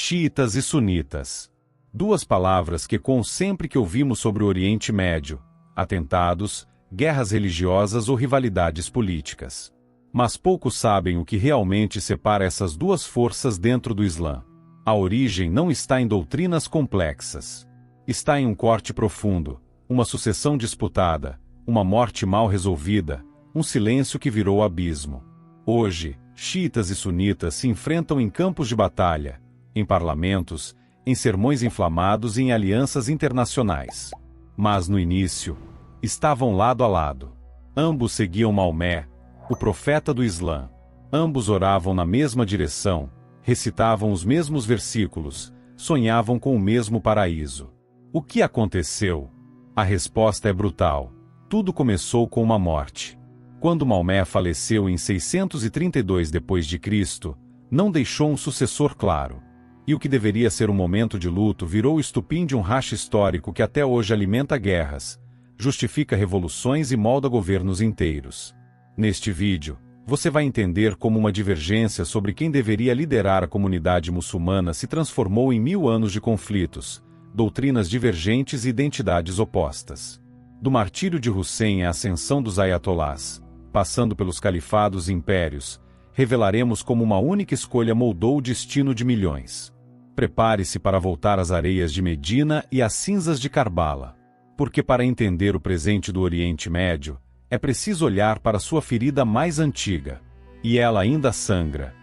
xiitas e sunitas. Duas palavras que ecoam sempre que ouvimos sobre o Oriente Médio: atentados, guerras religiosas ou rivalidades políticas. Mas poucos sabem o que realmente separa essas duas forças dentro do Islã. A origem não está em doutrinas complexas. Está em um corte profundo, uma sucessão disputada, uma morte mal resolvida, um silêncio que virou abismo. Hoje, xiitas e sunitas se enfrentam em campos de batalha, em parlamentos, em sermões inflamados e em alianças internacionais. Mas no início, estavam lado a lado. Ambos seguiam Maomé, o profeta do Islã. Ambos oravam na mesma direção, recitavam os mesmos versículos, sonhavam com o mesmo paraíso. O que aconteceu? A resposta é brutal. Tudo começou com uma morte. Quando Maomé faleceu em 632 d.C., não deixou um sucessor claro. E o que deveria ser um momento de luto virou o estupim de um racha histórico que até hoje alimenta guerras, justifica revoluções e molda governos inteiros. Neste vídeo, você vai entender como uma divergência sobre quem deveria liderar a comunidade muçulmana se transformou em 1000 anos de conflitos, doutrinas divergentes e identidades opostas. Do martírio de Hussein à ascensão dos ayatolás, passando pelos califados e impérios, revelaremos como uma única escolha moldou o destino de milhões. Prepare-se para voltar às areias de Medina e às cinzas de Karbala. Porque para entender o presente do Oriente Médio, é preciso olhar para sua ferida mais antiga. E ela ainda sangra.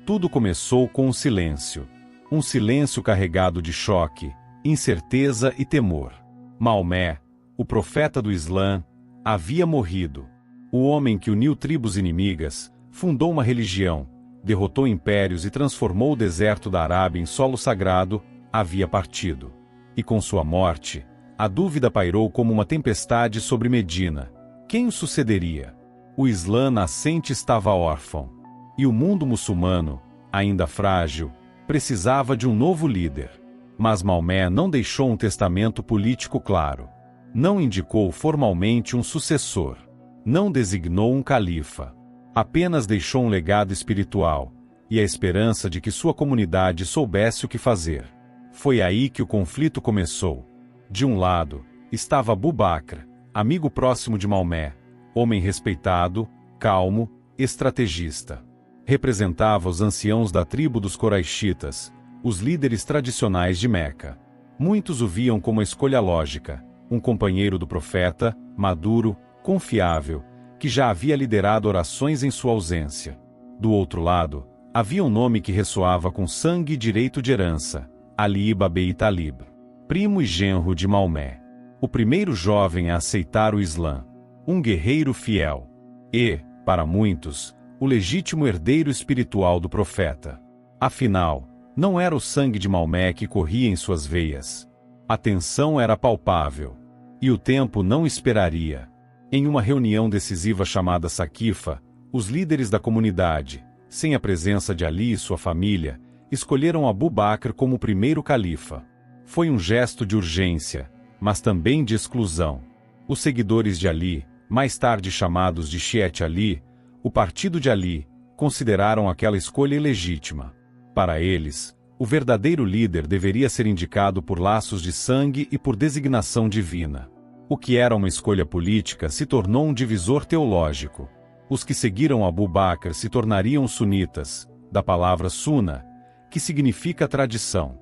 Tudo começou com um silêncio. Um silêncio carregado de choque, incerteza e temor. Maomé, o profeta do Islã, havia morrido. O homem que uniu tribos inimigas, fundou uma religião, derrotou impérios e transformou o deserto da Arábia em solo sagrado, havia partido. E com sua morte, a dúvida pairou como uma tempestade sobre Medina. Quem o sucederia? O Islã nascente estava órfão. E o mundo muçulmano, ainda frágil, precisava de um novo líder. Mas Maomé não deixou um testamento político claro. Não indicou formalmente um sucessor. Não designou um califa. Apenas deixou um legado espiritual e a esperança de que sua comunidade soubesse o que fazer. Foi aí que o conflito começou. De um lado, estava Abu Bakr, amigo próximo de Maomé, homem respeitado, calmo, estrategista. Representava os anciãos da tribo dos Quraishitas, os líderes tradicionais de Meca. Muitos o viam como a escolha lógica, um companheiro do profeta, maduro, confiável, que já havia liderado orações em sua ausência. Do outro lado, havia um nome que ressoava com sangue e direito de herança: Ali ibn Abi Talib, primo e genro de Maomé. O primeiro jovem a aceitar o Islã. Um guerreiro fiel. E, para muitos, o legítimo herdeiro espiritual do profeta. Afinal, não era o sangue de Maomé que corria em suas veias. A tensão era palpável. E o tempo não esperaria. Em uma reunião decisiva chamada Saqifa, os líderes da comunidade, sem a presença de Ali e sua família, escolheram Abu Bakr como o primeiro califa. Foi um gesto de urgência, mas também de exclusão. Os seguidores de Ali, mais tarde chamados de Shi'at Ali, o partido de Ali, consideraram aquela escolha ilegítima. Para eles, o verdadeiro líder deveria ser indicado por laços de sangue e por designação divina. O que era uma escolha política se tornou um divisor teológico. Os que seguiram Abu Bakr se tornariam sunitas, da palavra sunna, que significa tradição.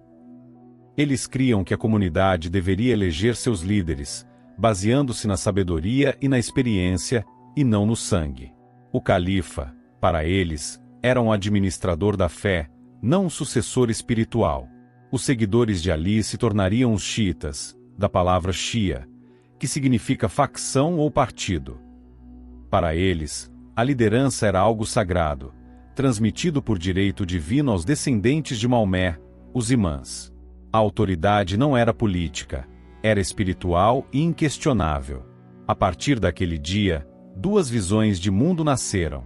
Eles criam que a comunidade deveria eleger seus líderes, baseando-se na sabedoria e na experiência, e não no sangue. O califa, para eles, era um administrador da fé, não um sucessor espiritual. Os seguidores de Ali se tornariam os xiitas, da palavra Shia, que significa facção ou partido. Para eles, a liderança era algo sagrado, transmitido por direito divino aos descendentes de Maomé, os imãs. A autoridade não era política, era espiritual e inquestionável. A partir daquele dia, duas visões de mundo nasceram.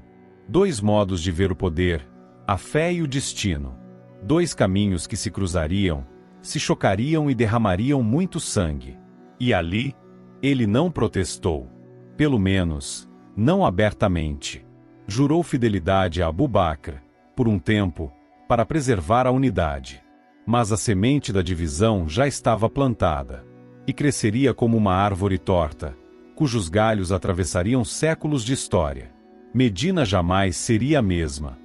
Dois modos de ver o poder, a fé e o destino. Dois caminhos que se cruzariam, se chocariam e derramariam muito sangue. E Ali, ele não protestou. Pelo menos, não abertamente. Jurou fidelidade a Abu Bakr, por um tempo, para preservar a unidade. Mas a semente da divisão já estava plantada, e cresceria como uma árvore torta, cujos galhos atravessariam séculos de história. Medina jamais seria a mesma.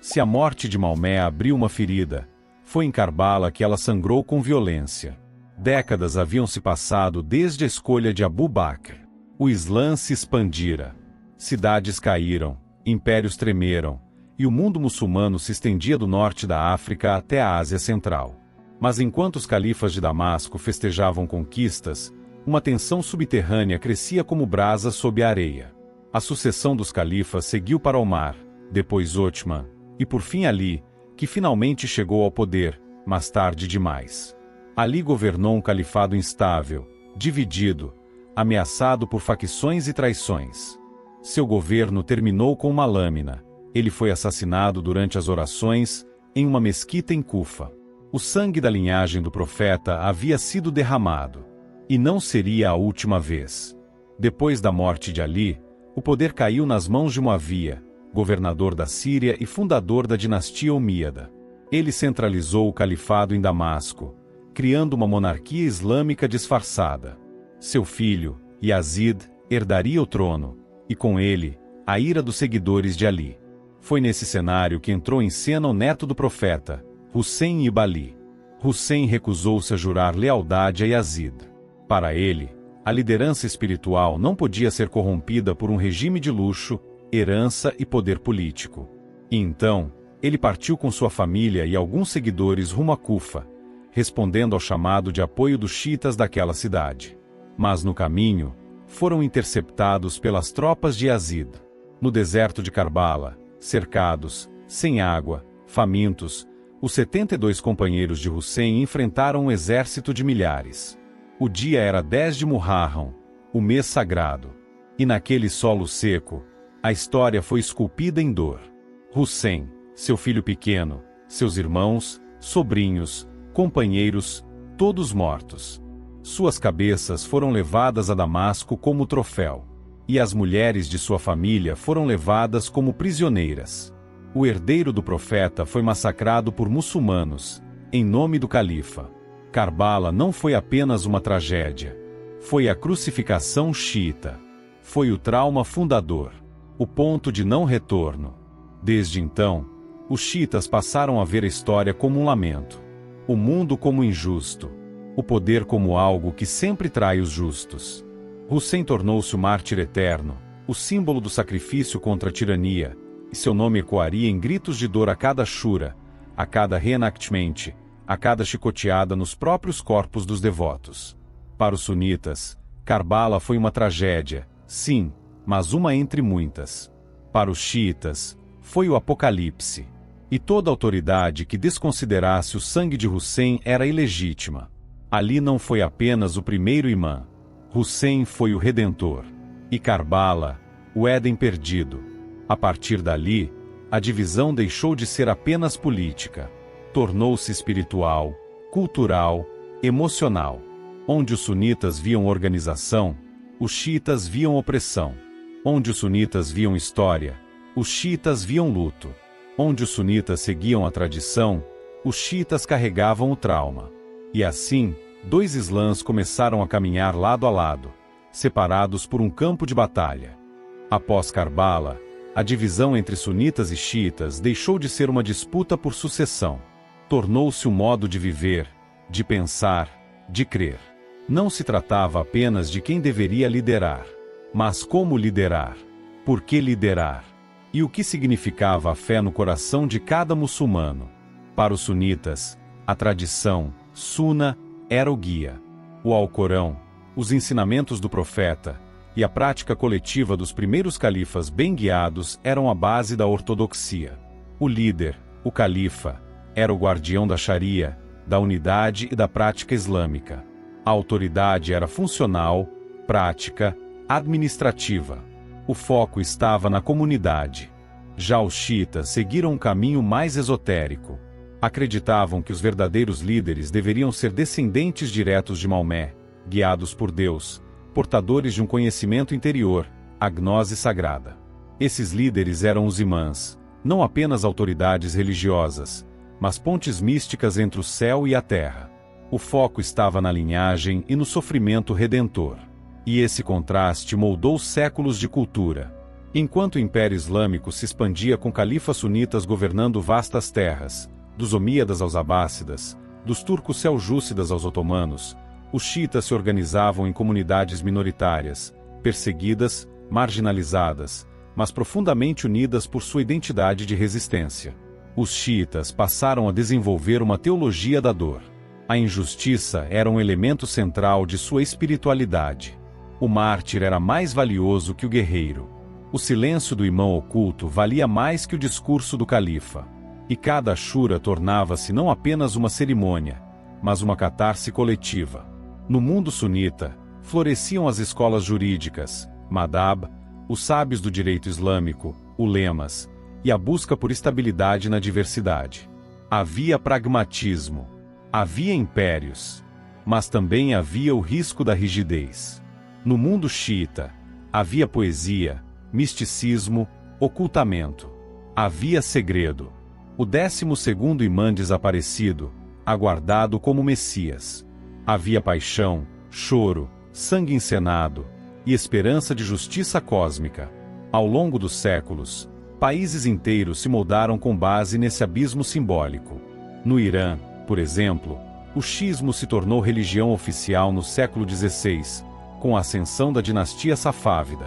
Se a morte de Maomé abriu uma ferida, foi em Karbala que ela sangrou com violência. Décadas haviam se passado desde a escolha de Abu Bakr. O Islã se expandira. Cidades caíram, impérios tremeram, e o mundo muçulmano se estendia do norte da África até a Ásia Central. Mas enquanto os califas de Damasco festejavam conquistas, uma tensão subterrânea crescia como brasa sob a areia. A sucessão dos califas seguiu para o mar, depois Othman, e por fim Ali, que finalmente chegou ao poder, mas tarde demais. Ali governou um califado instável, dividido, ameaçado por facções e traições. Seu governo terminou com uma lâmina. Ele foi assassinado durante as orações, em uma mesquita em Kufa. O sangue da linhagem do profeta havia sido derramado. E não seria a última vez. Depois da morte de Ali, o poder caiu nas mãos de Muavia, governador da Síria e fundador da dinastia Omíada. Ele centralizou o califado em Damasco, criando uma monarquia islâmica disfarçada. Seu filho, Yazid, herdaria o trono, e com ele, a ira dos seguidores de Ali. Foi nesse cenário que entrou em cena o neto do profeta, Hussein ibn Ali. Hussein recusou-se a jurar lealdade a Yazid. Para ele, a liderança espiritual não podia ser corrompida por um regime de luxo, herança e poder político. E então, ele partiu com sua família e alguns seguidores rumo a Kufa, respondendo ao chamado de apoio dos xiitas daquela cidade. Mas no caminho, foram interceptados pelas tropas de Yazid. No deserto de Karbala, cercados, sem água, famintos, os 72 companheiros de Hussein enfrentaram um exército de milhares. O dia era 10 de Muharram, o mês sagrado. E naquele solo seco, a história foi esculpida em dor. Hussein, seu filho pequeno, seus irmãos, sobrinhos, companheiros, todos mortos. Suas cabeças foram levadas a Damasco como troféu. E as mulheres de sua família foram levadas como prisioneiras. O herdeiro do profeta foi massacrado por muçulmanos, em nome do califa. Karbala não foi apenas uma tragédia. Foi a crucificação xiita. Foi o trauma fundador. O ponto de não retorno. Desde então, os xiitas passaram a ver a história como um lamento. O mundo como injusto. O poder como algo que sempre trai os justos. Hussein tornou-se o mártir eterno, o símbolo do sacrifício contra a tirania, e seu nome ecoaria em gritos de dor a cada shura, a cada reenactment, a cada chicoteada nos próprios corpos dos devotos. Para os sunitas, Karbala foi uma tragédia, sim, mas uma entre muitas. Para os xiitas, foi o apocalipse. E toda autoridade que desconsiderasse o sangue de Hussein era ilegítima. Ali não foi apenas o primeiro imã. Hussein foi o Redentor. E Karbala, o Éden perdido. A partir dali, a divisão deixou de ser apenas política. Tornou-se espiritual, cultural, emocional. Onde os sunitas viam organização, os xiitas viam opressão. Onde os sunitas viam história, os xiitas viam luto. Onde os sunitas seguiam a tradição, os xiitas carregavam o trauma. E assim, dois islãs começaram a caminhar lado a lado, separados por um campo de batalha. Após Karbala, a divisão entre sunitas e xiitas deixou de ser uma disputa por sucessão. Tornou-se um modo de viver, de pensar, de crer. Não se tratava apenas de quem deveria liderar, mas como liderar, por que liderar, e o que significava a fé no coração de cada muçulmano. Para os sunitas, a tradição, Sunna, era o guia. O Alcorão, os ensinamentos do profeta e a prática coletiva dos primeiros califas bem guiados eram a base da ortodoxia. O líder, o califa, era o guardião da Sharia, da unidade e da prática islâmica. A autoridade era funcional, prática, administrativa. O foco estava na comunidade. Já os xiitas seguiram um caminho mais esotérico. Acreditavam que os verdadeiros líderes deveriam ser descendentes diretos de Maomé, guiados por Deus, portadores de um conhecimento interior, a gnose sagrada. Esses líderes eram os imãs, não apenas autoridades religiosas, mas pontes místicas entre o céu e a terra. O foco estava na linhagem e no sofrimento redentor. E esse contraste moldou séculos de cultura. Enquanto o Império Islâmico se expandia com califas sunitas governando vastas terras, dos omíadas aos abássidas, dos turcos seljúcidas aos otomanos, os xiitas se organizavam em comunidades minoritárias, perseguidas, marginalizadas, mas profundamente unidas por sua identidade de resistência. Os xiitas passaram a desenvolver uma teologia da dor. A injustiça era um elemento central de sua espiritualidade. O mártir era mais valioso que o guerreiro. O silêncio do imã oculto valia mais que o discurso do califa. E cada ashura tornava-se não apenas uma cerimônia, mas uma catarse coletiva. No mundo sunita, floresciam as escolas jurídicas, madhab, os sábios do direito islâmico, ulemas, e a busca por estabilidade na diversidade. Havia pragmatismo, havia impérios, mas também havia o risco da rigidez. No mundo xiita, havia poesia, misticismo, ocultamento. Havia segredo. O 12º imã desaparecido, aguardado como Messias. Havia paixão, choro, sangue encenado e esperança de justiça cósmica. Ao longo dos séculos, países inteiros se moldaram com base nesse abismo simbólico. No Irã, por exemplo, o xiismo se tornou religião oficial no século XVI, com a ascensão da dinastia safávida.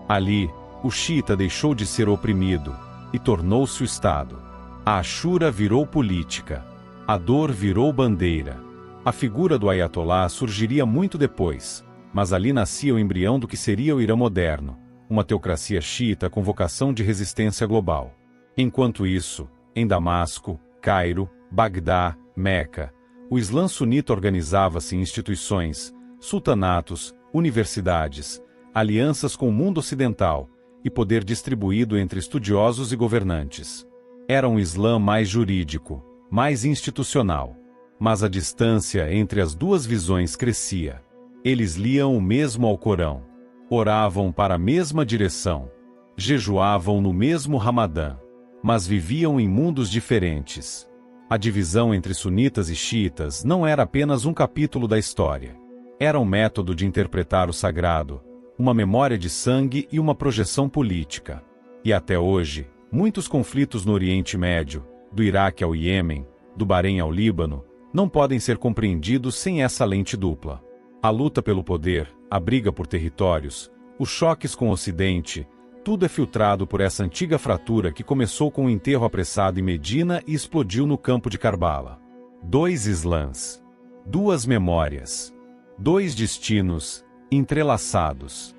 Ali, o xiita deixou de ser oprimido e tornou-se o Estado. A Ashura virou política. A dor virou bandeira. A figura do Ayatollah surgiria muito depois, mas ali nascia o embrião do que seria o Irã moderno, uma teocracia xiita com vocação de resistência global. Enquanto isso, em Damasco, Cairo, Bagdá, Meca, o Islã sunita organizava-se em instituições, sultanatos, universidades, alianças com o mundo ocidental e poder distribuído entre estudiosos e governantes. Era um Islã mais jurídico, mais institucional. Mas a distância entre as duas visões crescia. Eles liam o mesmo Alcorão, oravam para a mesma direção, jejuavam no mesmo Ramadã, mas viviam em mundos diferentes. A divisão entre sunitas e xiitas não era apenas um capítulo da história. Era um método de interpretar o sagrado, uma memória de sangue e uma projeção política. E até hoje, muitos conflitos no Oriente Médio, do Iraque ao Iêmen, do Bahrein ao Líbano, não podem ser compreendidos sem essa lente dupla. A luta pelo poder, a briga por territórios, os choques com o Ocidente, tudo é filtrado por essa antiga fratura que começou com o enterro apressado em Medina e explodiu no campo de Karbala. 2 Islãs. 2 memórias. 2 destinos, entrelaçados.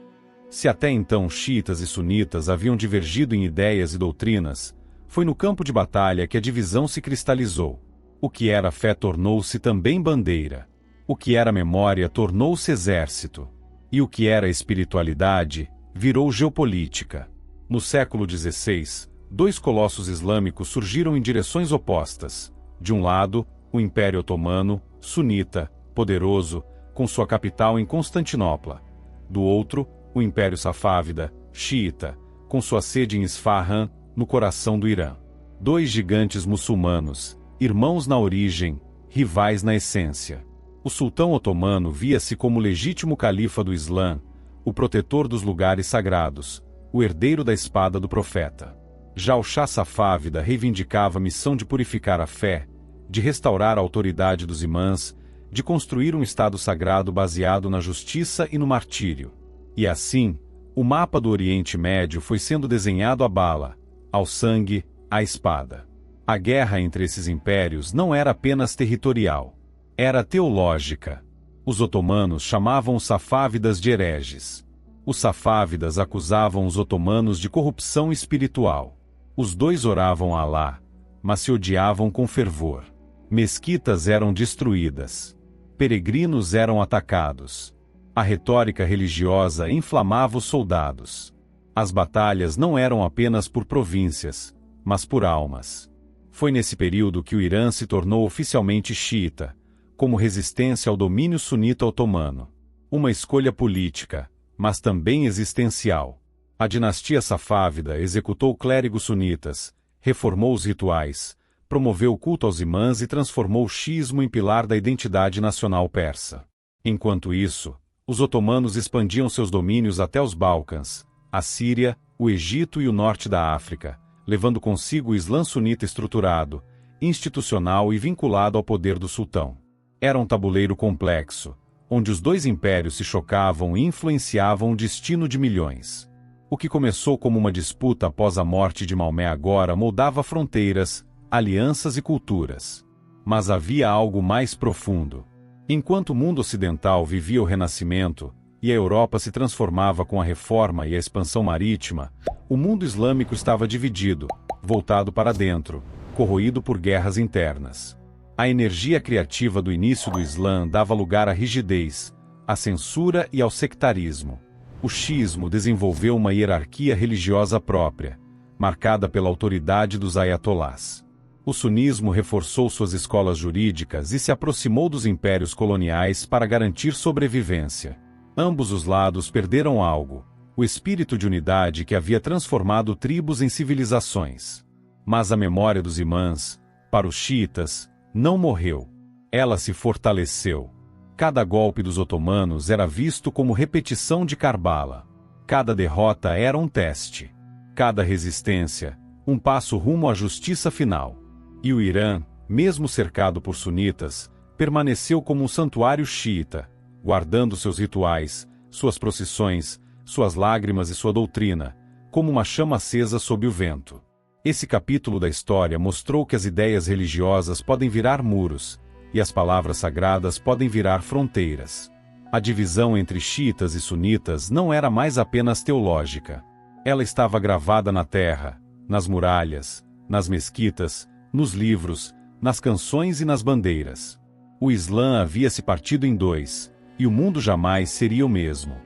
Se até então xiitas e sunitas haviam divergido em ideias e doutrinas, foi no campo de batalha que a divisão se cristalizou. O que era fé tornou-se também bandeira. O que era memória tornou-se exército. E o que era espiritualidade virou geopolítica. No século XVI, 2 colossos islâmicos surgiram em direções opostas. De um lado, o Império Otomano, sunita, poderoso, com sua capital em Constantinopla. Do outro, o Império Safávida, xiita, com sua sede em Isfahan, no coração do Irã. 2 gigantes muçulmanos, irmãos na origem, rivais na essência. O sultão otomano via-se como legítimo califa do Islã, o protetor dos lugares sagrados, o herdeiro da espada do profeta. Já o Shah Safávida reivindicava a missão de purificar a fé, de restaurar a autoridade dos imãs, de construir um Estado sagrado baseado na justiça e no martírio. E assim, o mapa do Oriente Médio foi sendo desenhado à bala, ao sangue, à espada. A guerra entre esses impérios não era apenas territorial. Era teológica. Os otomanos chamavam os safávidas de hereges. Os safávidas acusavam os otomanos de corrupção espiritual. Os dois oravam a Alá, mas se odiavam com fervor. Mesquitas eram destruídas. Peregrinos eram atacados. A retórica religiosa inflamava os soldados. As batalhas não eram apenas por províncias, mas por almas. Foi nesse período que o Irã se tornou oficialmente xiita, como resistência ao domínio sunita otomano. Uma escolha política, mas também existencial. A dinastia safávida executou clérigos sunitas, reformou os rituais, promoveu o culto aos imãs e transformou o xiismo em pilar da identidade nacional persa. Enquanto isso, os otomanos expandiam seus domínios até os Balcãs, a Síria, o Egito e o norte da África, levando consigo o Islã sunita estruturado, institucional e vinculado ao poder do sultão. Era um tabuleiro complexo, onde os dois impérios se chocavam e influenciavam o destino de milhões. O que começou como uma disputa após a morte de Maomé agora moldava fronteiras, alianças e culturas. Mas havia algo mais profundo. Enquanto o mundo ocidental vivia o Renascimento, e a Europa se transformava com a reforma e a expansão marítima, o mundo islâmico estava dividido, voltado para dentro, corroído por guerras internas. A energia criativa do início do Islã dava lugar à rigidez, à censura e ao sectarismo. O xiismo desenvolveu uma hierarquia religiosa própria, marcada pela autoridade dos ayatolás. O sunismo reforçou suas escolas jurídicas e se aproximou dos impérios coloniais para garantir sobrevivência. Ambos os lados perderam algo, o espírito de unidade que havia transformado tribos em civilizações. Mas a memória dos imãs, para os xiitas, não morreu. Ela se fortaleceu. Cada golpe dos otomanos era visto como repetição de Karbala. Cada derrota era um teste. Cada resistência, um passo rumo à justiça final. E o Irã, mesmo cercado por sunitas, permaneceu como um santuário xiita, guardando seus rituais, suas procissões, suas lágrimas e sua doutrina, como uma chama acesa sob o vento. Esse capítulo da história mostrou que as ideias religiosas podem virar muros, e as palavras sagradas podem virar fronteiras. A divisão entre xiitas e sunitas não era mais apenas teológica. Ela estava gravada na terra, nas muralhas, nas mesquitas, nos livros, nas canções e nas bandeiras. O Islã havia se partido em dois, e o mundo jamais seria o mesmo.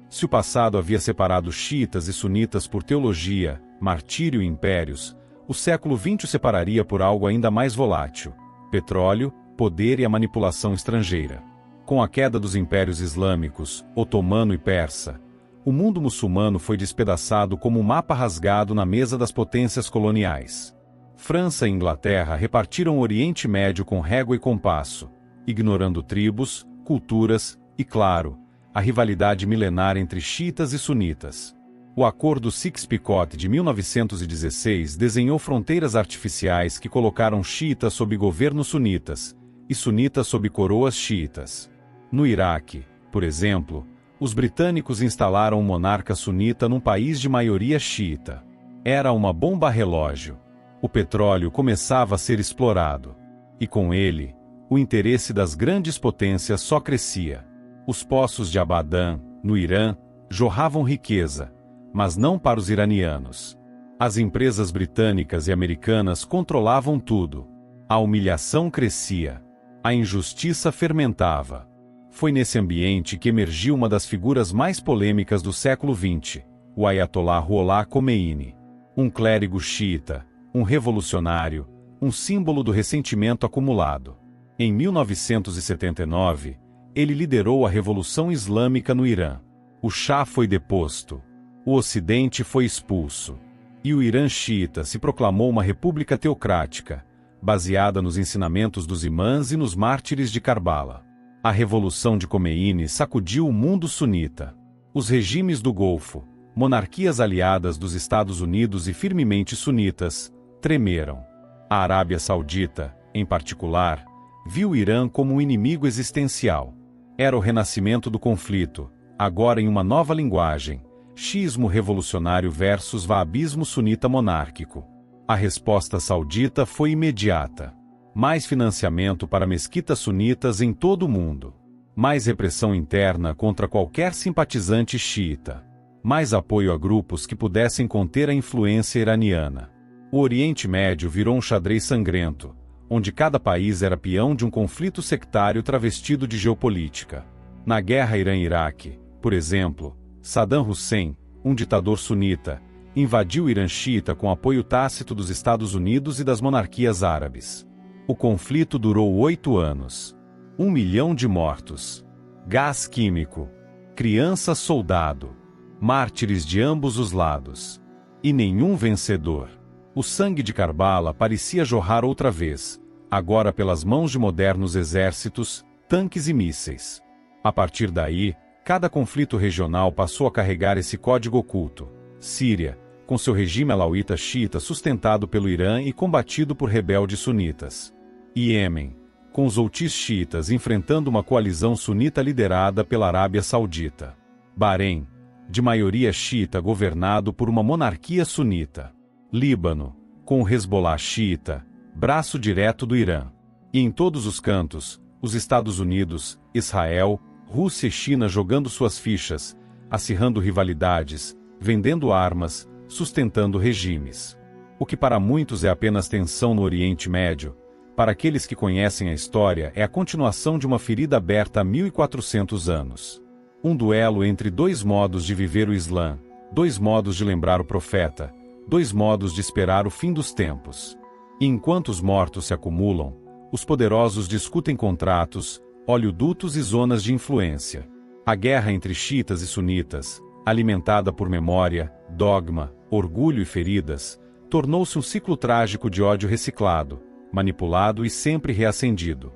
Se o passado havia separado xiitas e sunitas por teologia, martírio e impérios, o século XX o separaria por algo ainda mais volátil: petróleo, poder e a manipulação estrangeira. Com a queda dos impérios islâmicos, otomano e persa, o mundo muçulmano foi despedaçado como um mapa rasgado na mesa das potências coloniais. França e Inglaterra repartiram o Oriente Médio com régua e compasso, ignorando tribos, culturas e, claro, a rivalidade milenar entre xiitas e sunitas. O Acordo Sykes-Picot de 1916 desenhou fronteiras artificiais que colocaram xiitas sob governos sunitas e sunitas sob coroas xiitas. No Iraque, por exemplo, os britânicos instalaram um monarca sunita num país de maioria xiita. Era uma bomba relógio. O petróleo começava a ser explorado. E com ele, o interesse das grandes potências só crescia. Os poços de Abadan, no Irã, jorravam riqueza, mas não para os iranianos. As empresas britânicas e americanas controlavam tudo. A humilhação crescia. A injustiça fermentava. Foi nesse ambiente que emergiu uma das figuras mais polêmicas do século XX, o Ayatollah Ruhollah Khomeini. Um clérigo xiita, um revolucionário, um símbolo do ressentimento acumulado. Em 1979, ele liderou a Revolução Islâmica no Irã. O Shah foi deposto. O Ocidente foi expulso. E o Irã xiita se proclamou uma república teocrática, baseada nos ensinamentos dos imãs e nos mártires de Karbala. A Revolução de Khomeini sacudiu o mundo sunita. Os regimes do Golfo, monarquias aliadas dos Estados Unidos e firmemente sunitas, tremeram. A Arábia Saudita, em particular, viu o Irã como um inimigo existencial. Era o renascimento do conflito, agora em uma nova linguagem: xiismo revolucionário versus wahhabismo sunita monárquico. A resposta saudita foi imediata. Mais financiamento para mesquitas sunitas em todo o mundo. Mais repressão interna contra qualquer simpatizante xiita. Mais apoio a grupos que pudessem conter a influência iraniana. O Oriente Médio virou um xadrez sangrento, onde cada país era peão de um conflito sectário travestido de geopolítica. Na guerra Irã-Iraque, por exemplo, Saddam Hussein, um ditador sunita, invadiu o Irã xiita com apoio tácito dos Estados Unidos e das monarquias árabes. O conflito durou 8 anos. 1 milhão de mortos. Gás químico. Criança-soldado. Mártires de ambos os lados. E nenhum vencedor. O sangue de Karbala parecia jorrar outra vez, agora pelas mãos de modernos exércitos, tanques e mísseis. A partir daí, cada conflito regional passou a carregar esse código oculto. Síria, com seu regime alauíta xiita sustentado pelo Irã e combatido por rebeldes sunitas. Iêmen, com os outis xiitas enfrentando uma coalizão sunita liderada pela Arábia Saudita. Bahrein, de maioria xiita governado por uma monarquia sunita. Líbano, com o Hezbollah xiita, braço direto do Irã. E em todos os cantos, os Estados Unidos, Israel, Rússia e China jogando suas fichas, acirrando rivalidades, vendendo armas, sustentando regimes. O que para muitos é apenas tensão no Oriente Médio, para aqueles que conhecem a história é a continuação de uma ferida aberta há 1400 anos. Um duelo entre dois modos de viver o Islã, dois modos de lembrar o profeta, dois modos de esperar o fim dos tempos. E enquanto os mortos se acumulam, os poderosos discutem contratos, oleodutos e zonas de influência. A guerra entre xiitas e sunitas, alimentada por memória, dogma, orgulho e feridas, tornou-se um ciclo trágico de ódio reciclado, manipulado e sempre reacendido.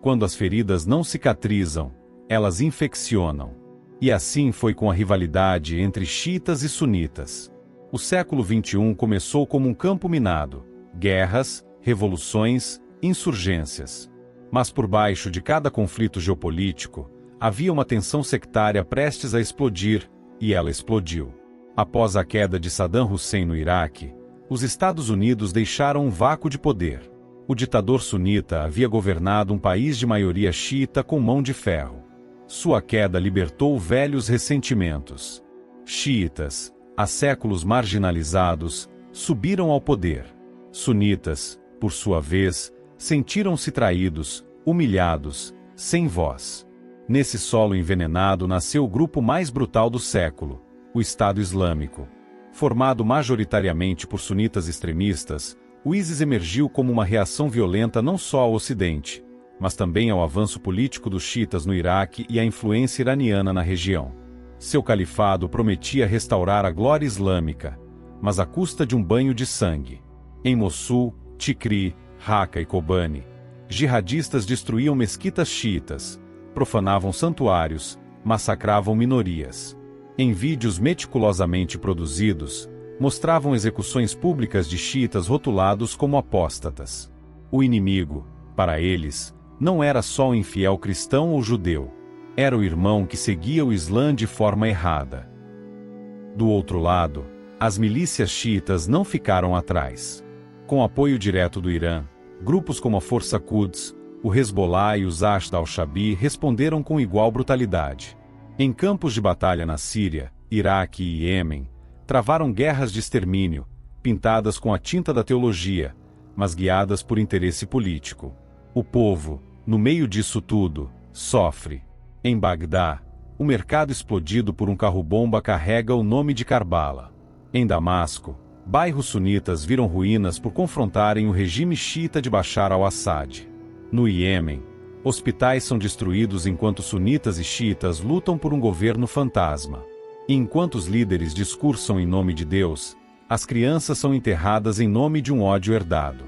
Quando as feridas não cicatrizam, elas infeccionam. E assim foi com a rivalidade entre xiitas e sunitas. O século XXI começou como um campo minado, guerras, revoluções, insurgências. Mas por baixo de cada conflito geopolítico, havia uma tensão sectária prestes a explodir, e ela explodiu. Após a queda de Saddam Hussein no Iraque, os Estados Unidos deixaram um vácuo de poder. O ditador sunita havia governado um país de maioria xiita com mão de ferro. Sua queda libertou velhos ressentimentos. Xiitas, há séculos marginalizados, subiram ao poder. Sunitas, por sua vez, sentiram-se traídos, humilhados, sem voz. Nesse solo envenenado nasceu o grupo mais brutal do século, o Estado Islâmico. Formado majoritariamente por sunitas extremistas, o ISIS emergiu como uma reação violenta não só ao Ocidente, mas também ao avanço político dos xiitas no Iraque e à influência iraniana na região. Seu califado prometia restaurar a glória islâmica, mas à custa de um banho de sangue. Em Mossul, Tikri, Raqqa e Kobani, jihadistas destruíam mesquitas xiitas, profanavam santuários, massacravam minorias. Em vídeos meticulosamente produzidos, mostravam execuções públicas de xiitas rotulados como apóstatas. O inimigo, para eles, não era só um infiel cristão ou judeu. Era o irmão que seguia o Islã de forma errada. Do outro lado, as milícias xiitas não ficaram atrás. Com apoio direto do Irã, grupos como a Força Quds, o Hezbollah e os Ashdod al-Shabi responderam com igual brutalidade. Em campos de batalha na Síria, Iraque e Iêmen, travaram guerras de extermínio, pintadas com a tinta da teologia, mas guiadas por interesse político. O povo, no meio disso tudo, sofre. Em Bagdá, o mercado explodido por um carro-bomba carrega o nome de Karbala. Em Damasco, bairros sunitas viram ruínas por confrontarem o regime xiita de Bashar al-Assad. No Iêmen, hospitais são destruídos enquanto sunitas e xiitas lutam por um governo fantasma. E enquanto os líderes discursam em nome de Deus, as crianças são enterradas em nome de um ódio herdado.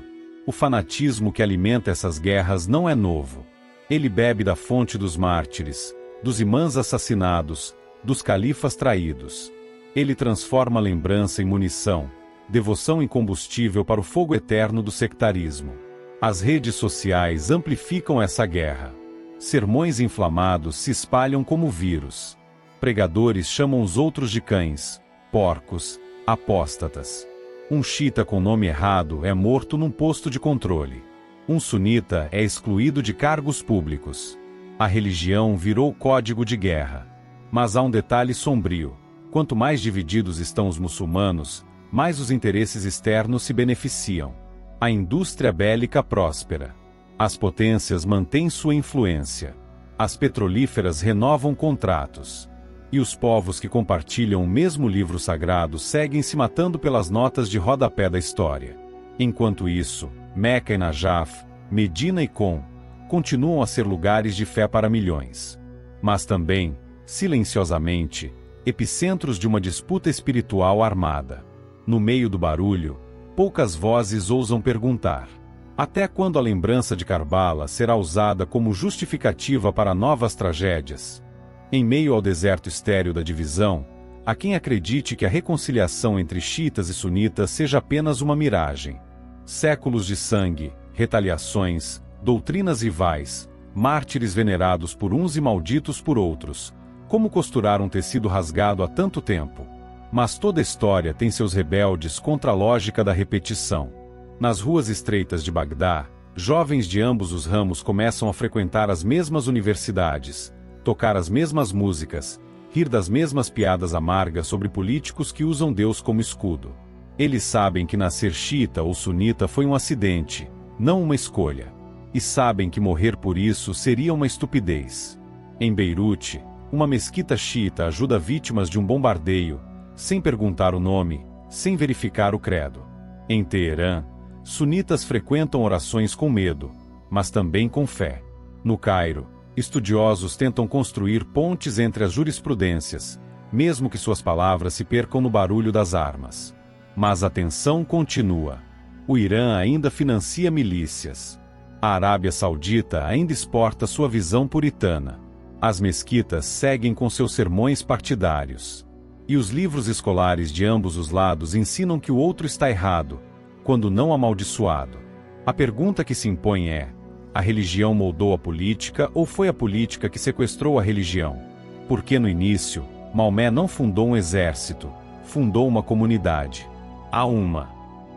O fanatismo que alimenta essas guerras não é novo. Ele bebe da fonte dos mártires, dos imãs assassinados, dos califas traídos. Ele transforma a lembrança em munição, devoção em combustível para o fogo eterno do sectarismo. As redes sociais amplificam essa guerra. Sermões inflamados se espalham como vírus. Pregadores chamam os outros de cães, porcos, apóstatas. Um xiita com nome errado é morto num posto de controle. Um sunita é excluído de cargos públicos. A religião virou código de guerra. Mas há um detalhe sombrio. Quanto mais divididos estão os muçulmanos, mais os interesses externos se beneficiam. A indústria bélica próspera. As potências mantêm sua influência. As petrolíferas renovam contratos. E os povos que compartilham o mesmo livro sagrado seguem se matando pelas notas de rodapé da história. Enquanto isso, Meca e Najaf, Medina e Qom, continuam a ser lugares de fé para milhões. Mas também, silenciosamente, epicentros de uma disputa espiritual armada. No meio do barulho, poucas vozes ousam perguntar: até quando a lembrança de Karbala será usada como justificativa para novas tragédias? Em meio ao deserto estéril da divisão, há quem acredite que a reconciliação entre xiitas e sunitas seja apenas uma miragem. Séculos de sangue, retaliações, doutrinas rivais, mártires venerados por uns e malditos por outros. Como costurar um tecido rasgado há tanto tempo? Mas toda história tem seus rebeldes contra a lógica da repetição. Nas ruas estreitas de Bagdá, jovens de ambos os ramos começam a frequentar as mesmas universidades, tocar as mesmas músicas, rir das mesmas piadas amargas sobre políticos que usam Deus como escudo. Eles sabem que nascer xiita ou sunita foi um acidente, não uma escolha. E sabem que morrer por isso seria uma estupidez. Em Beirute, uma mesquita xiita ajuda vítimas de um bombardeio, sem perguntar o nome, sem verificar o credo. Em Teherã, sunitas frequentam orações com medo, mas também com fé. No Cairo, estudiosos tentam construir pontes entre as jurisprudências, mesmo que suas palavras se percam no barulho das armas. Mas a tensão continua. O Irã ainda financia milícias. A Arábia Saudita ainda exporta sua visão puritana. As mesquitas seguem com seus sermões partidários. E os livros escolares de ambos os lados ensinam que o outro está errado, quando não amaldiçoado. A pergunta que se impõe é: a religião moldou a política ou foi a política que sequestrou a religião? Porque no início, Maomé não fundou um exército, fundou uma comunidade. A Umma.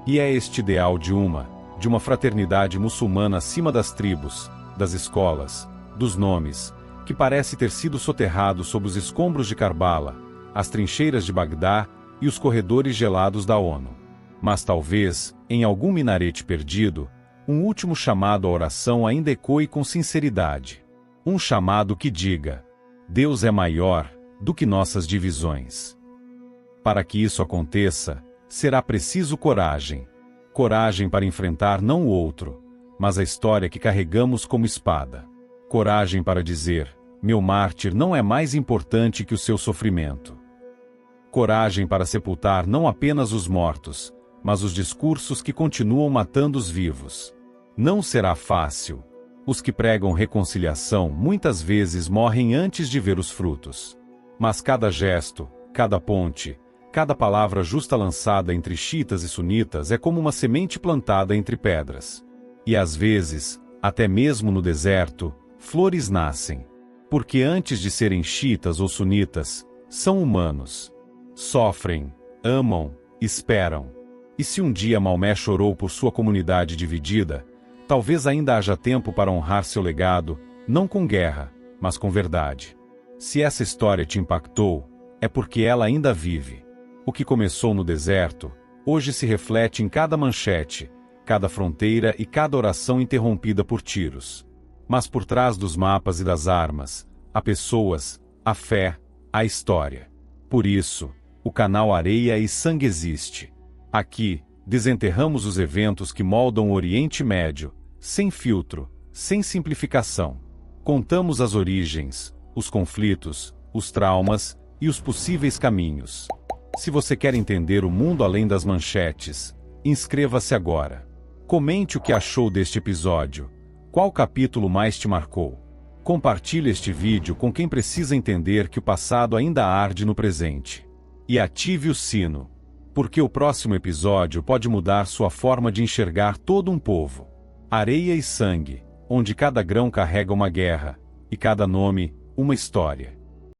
E é este ideal de uma fraternidade muçulmana acima das tribos, das escolas, dos nomes, que parece ter sido soterrado sob os escombros de Karbala, as trincheiras de Bagdá e os corredores gelados da ONU. Mas talvez, em algum minarete perdido, um último chamado à oração ainda ecoe com sinceridade. Um chamado que diga: Deus é maior do que nossas divisões. Para que isso aconteça, será preciso coragem. Coragem para enfrentar não o outro, mas a história que carregamos como espada. Coragem para dizer: meu mártir não é mais importante que o seu sofrimento. Coragem para sepultar não apenas os mortos, mas os discursos que continuam matando os vivos. Não será fácil. Os que pregam reconciliação muitas vezes morrem antes de ver os frutos. Mas cada gesto, cada ponte, cada palavra justa lançada entre xiitas e sunitas é como uma semente plantada entre pedras. E às vezes, até mesmo no deserto, flores nascem. Porque antes de serem xiitas ou sunitas, são humanos. Sofrem, amam, esperam. E se um dia Maomé chorou por sua comunidade dividida, talvez ainda haja tempo para honrar seu legado, não com guerra, mas com verdade. Se essa história te impactou, é porque ela ainda vive. O que começou no deserto, hoje se reflete em cada manchete, cada fronteira e cada oração interrompida por tiros. Mas por trás dos mapas e das armas, há pessoas, a fé, a história. Por isso, o canal Areia e Sangue existe. Aqui, desenterramos os eventos que moldam o Oriente Médio, sem filtro, sem simplificação. Contamos as origens, os conflitos, os traumas e os possíveis caminhos. Se você quer entender o mundo além das manchetes, inscreva-se agora. Comente o que achou deste episódio. Qual capítulo mais te marcou? Compartilhe este vídeo com quem precisa entender que o passado ainda arde no presente. E ative o sino, porque o próximo episódio pode mudar sua forma de enxergar todo um povo. Areia e Sangue, onde cada grão carrega uma guerra, e cada nome, uma história.